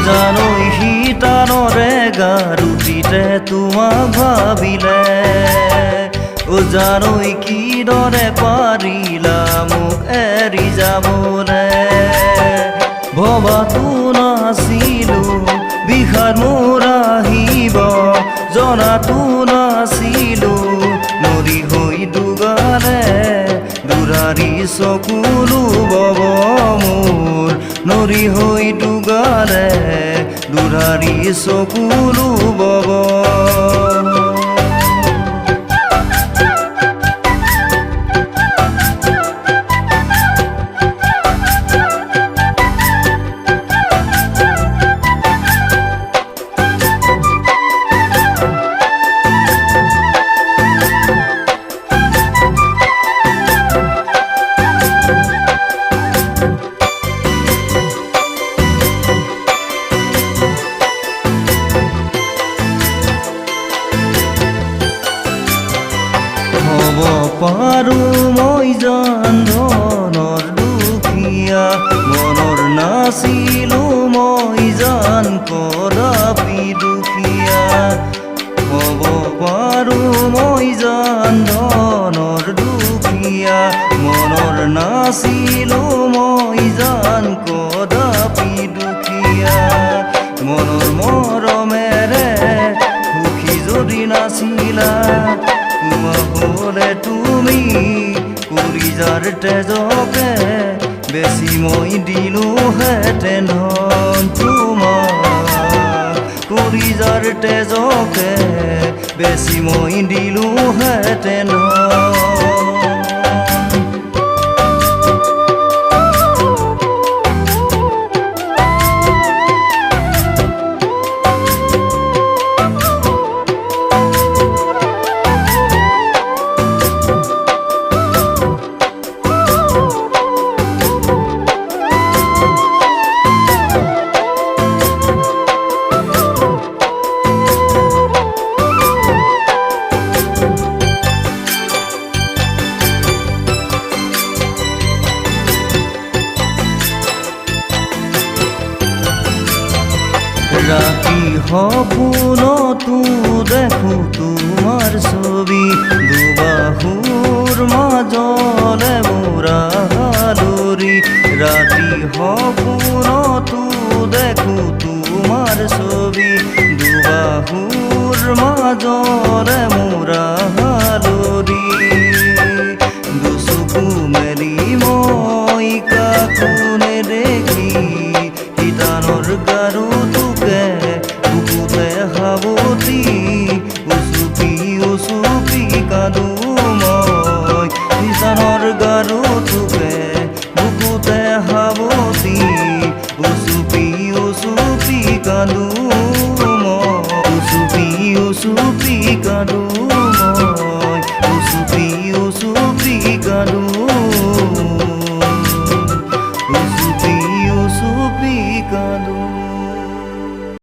জানৈ শীতানৰে গাৰুটিতে তোমাক ভাবিলে জানৈ কিদৰে পাৰিলা মোক এৰি যাবলে ভবাতো নাছিলো বিষাদ মোৰ আহিব জনাতো নাছিলো নদী হৈ দুগালে দুৰাৰি চকুলো বব মোৰ নদী হৈ দুগালে দুৰাৰি চকুলো বব পাৰো মই জান ধনৰ দুখীয়া মনৰ নাছিলো মই জান কদাপি দুখীয়া হ'ব পাৰো মই জান ধনৰ দুখীয়া মনৰ নাছিলো মই জান কদাপি দুখীয়া মনৰ মৰমেৰে সুখী যদি নাছিলা হলে তুমি কলিজাৰ তেজকে বেছি মই দিলো হেতেন তোমাক কলিজাৰ তেজকে বেছি মই দিলো হেতেন ৰাতি সপোনতো দেখো তোমাৰ ছবি দুবাহুৰ মাজলে মোৰা হালৰি ৰাতি সপোনতো দেখো তোমাৰ ছবি দুবাহুৰ মাজলে মোৰা হালৰি দুচকু মেলি মই কাকোনে দেখি শীতানৰ গাৰু বুকুতে সাৱতি উচুপি উচুপি কাঁদো মই শীতানৰ গাৰুটোকে বুকুতে সাৱতি উচুপি উচুপি কাঁদো